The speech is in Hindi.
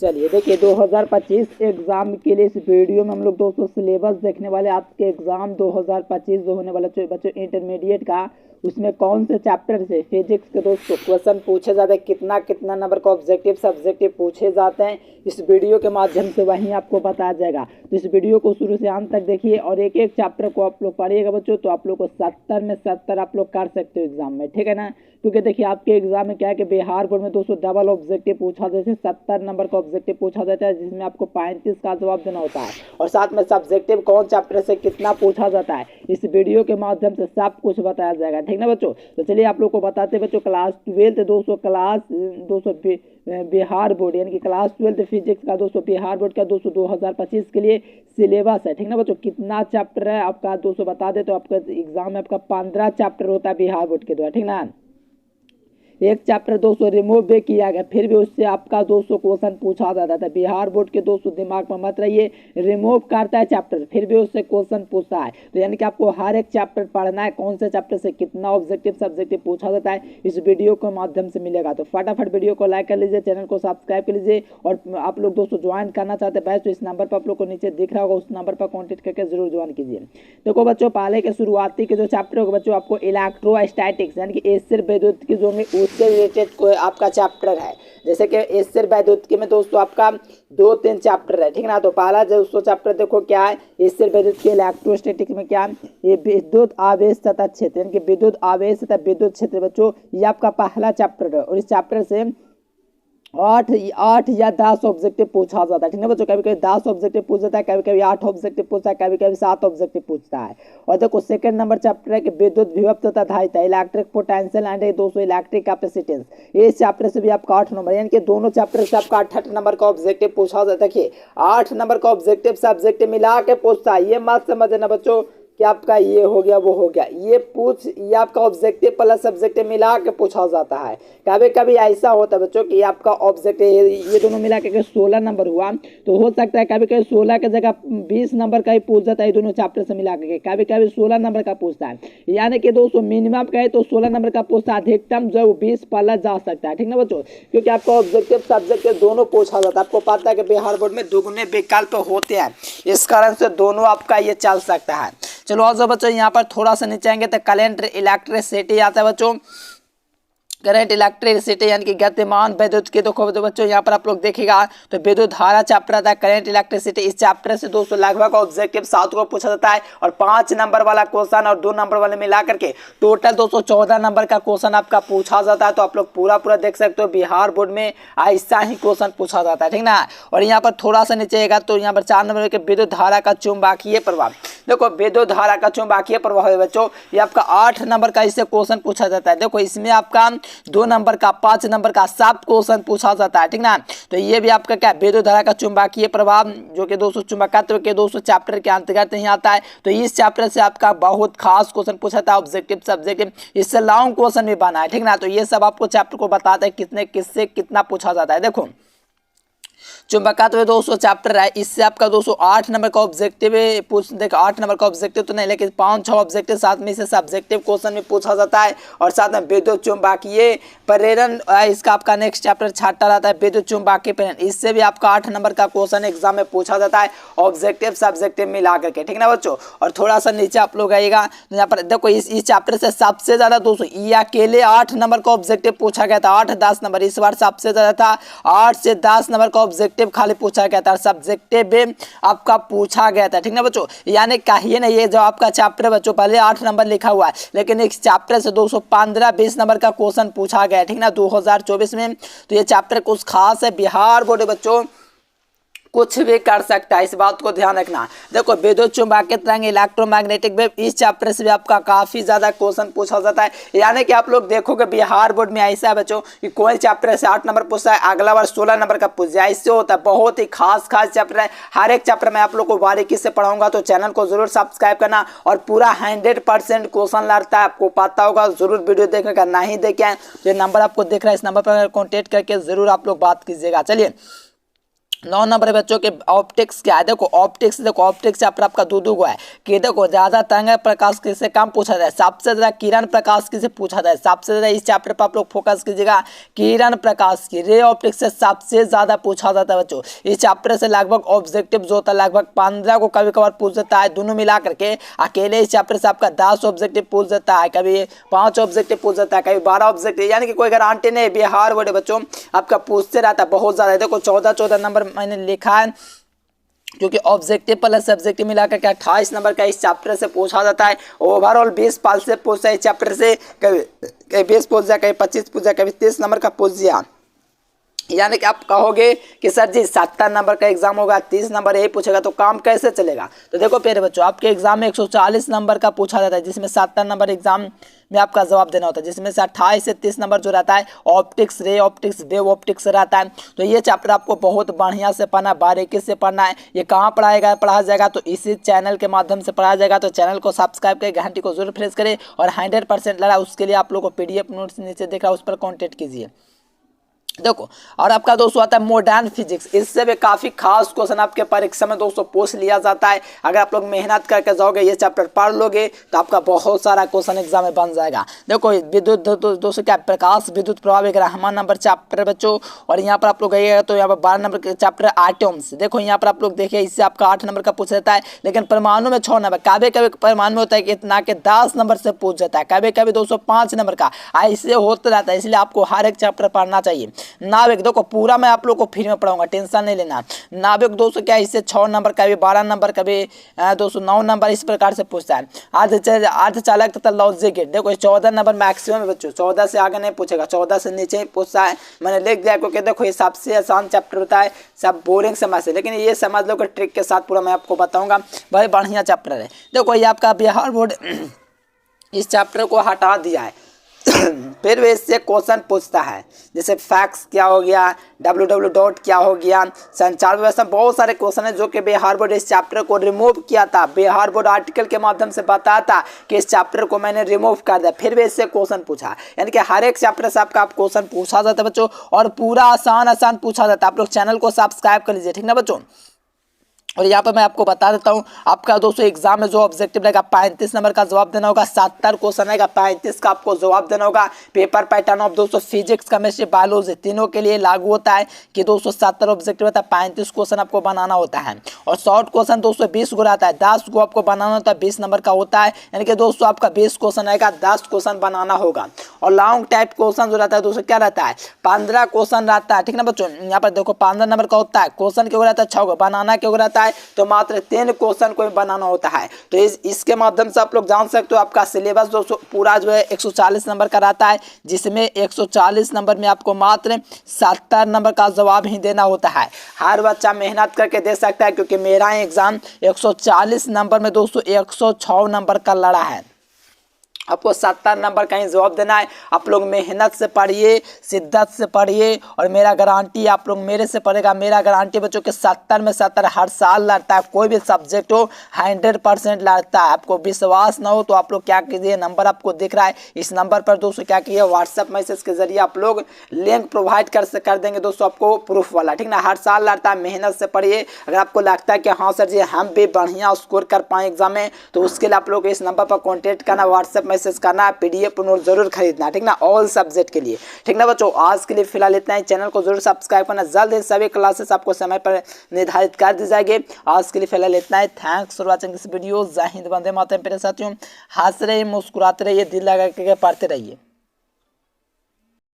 चलिए देखिए 2025 एग्ज़ाम के लिए इस वीडियो में हम लोग दोस्तों सिलेबस देखने वाले। आपके एग्ज़ाम 2025 जो होने वाला बच्चों इंटरमीडिएट का, उसमें कौन से चैप्टर से फिजिक्स के दोस्तों क्वेश्चन पूछे जाते हैं, कितना कितना नंबर का ऑब्जेक्टिव सब्जेक्टिव पूछे जाते हैं, इस वीडियो के माध्यम से वहीं आपको बताया जाएगा। तो इस वीडियो को शुरू से अंत तक देखिए और एक एक चैप्टर को आप लोग पढ़िएगा बच्चों, तो आप लोग को 70 में 70 आप लोग कर सकते हो एग्जाम में, ठीक है ना। क्योंकि देखिए आपके एग्जाम में क्या है कि बिहार बोर्ड में दोस्तों डबल ऑब्जेक्टिव पूछा जैसे 70 नंबर का ऑब्जेक्टिव पूछा जाता है, जिसमें आपको 35 का जवाब देना होता है और साथ में सब्जेक्टिव कौन चैप्टर से कितना पूछा जाता है, इस वीडियो के माध्यम से सब कुछ बताया जाएगा, ठीक ना बच्चों। तो चलिए आप लोग को बताते हैं बच्चों, क्लास 12 दोस्तों बिहार बोर्ड यानी कि क्लास 12 फिजिक्स का दोस्तों बिहार बोर्ड का दोस्तों 2025 के लिए सिलेबस है, ठीक ना बच्चों। कितना चैप्टर है आपका दोस्तों बता दे, तो आपका एग्जाम में आपका 15 चैप्टर होता है बिहार बोर्ड के द्वारा, ठीक ना। एक चैप्टर दोस्तों रिमूव भी किया गया, फिर भी उससे आपका दोस्तों क्वेश्चन पूछा जाता था। बिहार बोर्ड के दोस्तों दिमाग में मत रहिए, रिमूव करता है चैप्टर फिर भी उससे क्वेश्चन पूछता है। तो यानी कि आपको हर एक चैप्टर पढ़ना है, कौन से चैप्टर से कितना ऑब्जेक्टिव सब्जेक्टिव पूछा जाता है, इस वीडियो के माध्यम से मिलेगा। तो फटाफट वीडियो को लाइक कर लीजिए, चैनल को सब्सक्राइब कर लीजिए और आप लोग दोस्तों ज्वाइन करना चाहते हैं बैच, तो इस नंबर पर आप लोग को नीचे दिख रहा होगा, उस नंबर पर कॉन्टेक्ट करके जरूर ज्वाइन कीजिए। देखो बच्चों, पहले के शुरुआती के जो चैप्टर होगा बच्चों, आपको इलेक्ट्रोस्टैटिक्स यानी कि एसिड विद्युत की जो उससे रिलेटेड आपका चैप्टर है। जैसे कि एसिड विद्युत में दोस्तों आपका 2-3 चैप्टर है, ठीक ना। तो पहला दोस्तों चैप्टर देखो क्या है, एसिड विद्युत के इलेक्ट्रोस्टैटिक्स में क्या है, ये विद्युत आवेश तथा क्षेत्र यानी कि विद्युत आवेश तथा विद्युत क्षेत्र बच्चों, ये आपका पहला चैप्टर है और इस चैप्टर से 8 या 10 ऑब्जेक्टिव पूछा जाता है, ठीक है बच्चों। कभी कभी 10 ऑब्जेक्टिव पूछ जाता है, कभी कभी 8 ऑब्जेक्टिव पूछता है, कभी कभी 7 ऑब्जेक्टिव पूछता है। और देखो सेकंड नंबर चैप्टर है कि विद्युत विभव तथा धारिता, electric potential and 200 electric capacitance, इस चैप्टर से भी आपका 8 नंबर यानी कि दोनों चैप्टर से आपका 8 नंबर का ऑब्जेक्टिव पूछा जाता है। देखिए 8 नंबर का ऑब्जेक्टिव सब्जेक्टिव मिला के पूछता है, ये मत समझना बच्चों कि आपका ये हो गया वो हो गया, ये आपका ऑब्जेक्टिव प्लस सब्जेक्टिव मिला के पूछा जाता है। कभी कभी ऐसा होता है बच्चों कि आपका ऑब्जेक्टिव ये दोनों मिला के 16 नंबर हुआ, तो हो सकता है कभी कभी 16 की जगह 20 नंबर का ही पूछ जाता है, दोनों चैप्टर से मिला के कभी कभी 16 नंबर का पूछता है। यानी कि दोस्तों मिनिमम कहे तो 16 नंबर का पूछता है, अधिकतम जो 20 प्लस जा सकता है, ठीक ना बच्चों। क्योंकि आपका ऑब्जेक्टिव सब्जेक्टिव दोनों पूछा जाता है। आपको पता है कि बिहार बोर्ड में दुगने विकल्प होते हैं, इस कारण से दोनों आपका ये चल सकता है। चलो आज बच्चों यहाँ पर थोड़ा सा नीचे आएंगे तो करंट इलेक्ट्रिसिटी आता है बच्चों। करंट इलेक्ट्रिसिटी यानी कि गतिमान विद्युत की, तो बच्चों यहाँ पर आप लोग देखिएगा तो विद्युत धारा चैप्टर आता है करंट इलेक्ट्रिसिटी। इस चैप्टर से दोस्तों लगभग ऑब्जेक्टिव 7 को पूछा जाता है और 5 नंबर वाला क्वेश्चन और 2 नंबर वाले मिला करके टोटल दोस्तों 14 नंबर का क्वेश्चन आपका पूछा जाता है। तो आप लोग पूरा देख सकते हो बिहार बोर्ड में ऐसा ही क्वेश्चन पूछा जाता है, ठीक ना। और यहाँ पर थोड़ा सा नीचे आएगा तो यहाँ पर 4 नंबर के विद्युत धारा का चुंबकीय प्रभाव। देखो विद्युत धारा का चुंबकीय प्रभाव है बच्चों, ये आपका 8 नंबर का इससे क्वेश्चन पूछा जाता है। देखो इसमें आपका 2 नंबर का 5 नंबर का सब क्वेश्चन पूछा जाता है, ठीक ना। तो ये भी आपका क्या विद्युत धारा का चुंबकीय प्रभाव जो कि दोस्तों चुंबकत्व के दोस्तों चैप्टर के अंतर्गत नहीं आता है। तो इस चैप्टर से आपका बहुत खास क्वेश्चन पूछा था, ऑब्जेक्टिव सब्जेक्टिव, इससे लॉन्ग क्वेश्चन भी बना है, ठीक ना। तो ये सब आपको चैप्टर को बताता है कितने किससे कितना पूछा जाता है। देखो चुंबकत्व दोस्तों चैप्टर है, इससे आपका दोस्तों 8 नंबर का ऑब्जेक्टिव पूछ, देखो 8 नंबर का ऑब्जेक्टिव तो नहीं लेकिन 5-6 ऑब्जेक्टिव साथ में से सब्जेक्टिव क्वेश्चन भी पूछा जाता है। और साथ में विद्युत चुंबकीय प्रेरण, इसका आपका नेक्स्ट चैप्टर छठा रहता है विद्युत चुंबकीय प्रेरण, इससे भी आपका 8 नंबर का क्वेश्चन एग्जाम में पूछा जाता है ऑब्जेक्टिव सब्जेक्टिव मिला करके, ठीक ना बच्चों। और थोड़ा सा नीचे आप लोग आइएगा तो यहाँ पर देखो इस चैप्टर से सबसे ज्यादा दोस्तों ये अकेले 8 नंबर का ऑब्जेक्टिव पूछा गया था, 8-10 नंबर इस बार सबसे ज्यादा था, 8 से 10 नंबर का ऑब्जेक्टिव खाली पूछा गया था, सब्जेक्टिव भी आपका पूछा गया था, ठीक ना बच्चों। यानी कहिए ना ये जो आपका चैप्टर बच्चों पहले 8 नंबर लिखा हुआ है लेकिन इस चैप्टर से 215-20 नंबर का क्वेश्चन पूछा गया, ठीक ना 2024 में। तो ये चैप्टर कुछ खास है, बिहार बोर्ड बच्चों कुछ भी कर सकता है, इस बात को ध्यान रखना। देखो विद्युत चुंबकीय तरंग इलेक्ट्रोमैग्नेटिक वेव, इस चैप्टर से भी आपका काफी ज्यादा क्वेश्चन पूछा जाता है। यानी कि आप लोग देखोगे बिहार बोर्ड में ऐसा है बच्चों कि कोई चैप्टर से 8 नंबर पूछता है, अगला बार 16 नंबर का पूछ जाए, इससे होता है। बहुत ही खास चैप्टर है, हर एक चैप्टर में आप लोग को बारीकी से पढ़ाऊंगा, तो चैनल को जरूर सब्सक्राइब करना। और पूरा 100% क्वेश्चन लड़ता है, आपको पता होगा, जरूर वीडियो देखने का, नहीं देखें तो ये नंबर आपको दिख रहा है, इस नंबर पर कॉन्टेक्ट करके जरूर आप लोग बात कीजिएगा। चलिए 9 नंबर बच्चों के ऑप्टिक्स क्या है, देखो ऑप्टिक्स, देखो ऑप्टिक्स चैप्टर आपका दो को है कि देखो ज्यादा तरंग प्रकाश किससे कम पूछा जाए, सबसे ज्यादा किरण प्रकाश किसे पूछा जाए, सबसे ज्यादा इस चैप्टर पर आप लोग फोकस कीजिएगा, किरण प्रकाश की रे ऑप्टिक्स से सबसे ज्यादा पूछा जाता है बच्चों। इस चैप्टर से लगभग ऑब्जेक्टिव जो होता है लगभग 15 को कभी कभार पूछ देता है, दोनों मिला करके। अकेले इस चैप्टर से आपका 10 ऑब्जेक्टिव पूछ देता है, कभी 5 ऑब्जेक्टिव पूछ देता है, कभी 12 ऑब्जेक्टिव, यानी कि कोई गारंटी नहीं। बिहार बोर्ड बच्चों आपका पूछते रहता है बहुत ज्यादा। देखो 14 नंबर मैंने लिखा है, क्योंकि ऑब्जेक्टिव प्लस सब्जेक्टिव मिलाकर के 28 नंबर का इस चैप्टर से पूछा जाता है। ओवरऑल 20 पाल से पूछता है इस चैप्टर से, कभी 20 पूछ जाए, कभी 25 पूछ जाए, कभी 30 नंबर का पूछ दिया। यानी कि आप कहोगे कि सर जी 70 नंबर का एग्जाम होगा, 30 नंबर यही पूछेगा, तो काम कैसे चलेगा। तो देखो प्यारे बच्चों, आपके एग्जाम में 140 नंबर का पूछा जाता है, जिसमें 70 नंबर एग्जाम में आपका जवाब देना होता है, जिसमें से 28 से 30 नंबर जो रहता है optics, ray optics, wave optics रहता है। तो ये चैप्टर आपको बहुत बढ़िया से पढ़ना, बारीकी से पढ़ना है। ये कहाँ पढ़ा जाएगा, तो इसी चैनल के माध्यम से पढ़ाया जाएगा। तो चैनल को सब्सक्राइब करें, घंटी को जरूर प्रेस करें, और 100% लड़ा उसके लिए आप लोग को PDF नोट्स नीचे दिख रहा है, उस पर कॉन्टेक्ट कीजिए। देखो, और आपका दोस्तों आता है मॉडर्न फिजिक्स। इससे भी काफी खास क्वेश्चन आपके परीक्षा में दोस्तों पूछ लिया जाता है। अगर आप लोग मेहनत करके जाओगे, ये चैप्टर पढ़ लोगे, तो आपका बहुत सारा क्वेश्चन एग्जाम में बन जाएगा। देखो विद्युत दोस्तों क्या, प्रकाश विद्युत प्रभाव 11वां नंबर चैप्टर बच्चों। और यहाँ पर आप लोग गए तो यहाँ पर 12 नंबर के चैप्टर एटम्स। देखो यहाँ पर आप लोग देखिए, इससे आपका 8 नंबर का पूछ जाता है, लेकिन परमाणु में 6 नंबर, कभी कभी परमाणु में होता है कि इतना के 10 नंबर से पूछ जाता है, कभी कभी 205 नंबर का, ऐसे होता रहता है। इसलिए आपको हर एक चैप्टर पढ़ना चाहिए। नाविक देखो पूरा मैं आप लोग को फ्री में पढ़ाऊंगा, टेंशन नहीं लेना। नाविक दोस्तों क्या, इससे 6 नंबर का भी, 12 नंबर का भी, 209 नंबर, इस प्रकार से पूछता है। अर्धचालक तथा लॉजिक गेट, देखो 14 नंबर मैक्सिमम बच्चों, 14 से आगे नहीं पूछेगा, 14 से नीचे ही पूछता है। मैंने लिख दिया क्योंकि देखो ये सबसे आसान चैप्टर होता है, सब बोरिंग समझ से, लेकिन ये समझ लो कि ट्रिक के साथ पूरा मैं आपको बताऊंगा। भाई बढ़िया चैप्टर है। देखो ये आपका बिहार बोर्ड इस चैप्टर को हटा दिया है। फिर वे इससे क्वेश्चन पूछता है, जैसे फैक्स क्या हो गया, www क्या हो गया, संचार व्यवस्था, बहुत सारे क्वेश्चन है जो कि बिहार बोर्ड इस चैप्टर को रिमूव किया था। बिहार बोर्ड आर्टिकल के माध्यम से बताया था कि इस चैप्टर को मैंने रिमूव कर दिया, फिर भी इससे क्वेश्चन पूछा। यानी कि हर एक चैप्टर से आपका क्वेश्चन पूछा जाता है बच्चों, और पूरा आसान पूछा जाता है। आप लोग चैनल को सब्सक्राइब कर लीजिए, ठीक ना बच्चों। और यहाँ पर मैं आपको बता देता हूँ, आपका दोस्तों एग्जाम में जो ऑब्जेक्टिव रहेगा 35 नंबर का जवाब देना होगा, 70 क्वेश्चन रहेगा, 35 का आपको जवाब देना होगा। पेपर पैटर्न ऑफ दोस्तों फिजिक्स, केमिस्ट्री, बायोलॉजी तीनों के लिए लागू होता है कि दोस्तों 70 ऑब्जेक्टिव रहता है, 35 क्वेश्चन आपको बनाना होता है। और शॉर्ट क्वेश्चन दोस्तों 20 को रहता है, 10 को आपको बनाना होता है, 20 नंबर का होता है। यानी कि दोस्तों आपका 20 क्वेश्चन आएगा, 10 क्वेश्चन बनाना होगा। और लॉन्ग टाइप क्वेश्चन जो रहता है दोस्तों क्या रहता है, 15 क्वेश्चन रहता है, ठीक ना बच्चों। यहाँ पर देखो 15 नंबर का होता है, क्वेश्चन क्यों रहता है 6 बनाना क्यों रहता है, तो मात्र 3 क्वेश्चन को बनाना होता है। तो इसके माध्यम से आप लोग जान सकते हो आपका सिलेबस दोस्तों पूरा जो है 140 नंबर का रहता है, जिसमें 140 नंबर में आपको मात्र 70 नंबर का जवाब ही देना होता है। हर बच्चा मेहनत करके दे सकता है, क्योंकि मेरा एग्जाम 140 नंबर में दोस्तों 106 नंबर का लड़ा है। आपको 70 नंबर का ही जवाब देना है। आप लोग मेहनत से पढ़िए, शिद्दत से पढ़िए, और मेरा गारंटी आप लोग मेरे से पढ़ेगा, मेरा गारंटी बच्चों के 70 में 70 हर साल लड़ता है। कोई भी सब्जेक्ट हो 100% लड़ता है। आपको विश्वास ना हो तो आप लोग क्या कीजिए, नंबर आपको दिख रहा है, इस नंबर पर दोस्तों क्या कीजिए, व्हाट्सएप मैसेज के जरिए आप लोग लिंक प्रोवाइड कर देंगे दोस्तों आपको प्रूफ वाला, ठीक ना। हर साल लड़ता है, मेहनत से पढ़िए। अगर आपको लगता है कि हाँ सर जी हम भी बढ़िया स्कोर कर पाए एग्जाम में, तो उसके लिए आप लोग इस नंबर पर कॉन्टेक्ट करना, व्हाट्सएप मैसेज करना, PDF नोट जरूर खरीदना, ठीक ना, ऑल सब्जेक्ट के लिए, ठीक ना बच्चों। आज के लिए फिलहाल इतना ही, चैनल को जरूर सब्सक्राइब करना। जल्द ही सभी क्लासेस आपको समय पर निर्धारित कर दी जाएगी। आज के लिए फिलहाल इतना ही। Thanks for watching this video. Jai Hind, Vande Mataram. मेरे साथियों हंस रहिए, मुस्कुराते रहिए, दिल लगा के पढ़ते रहिए।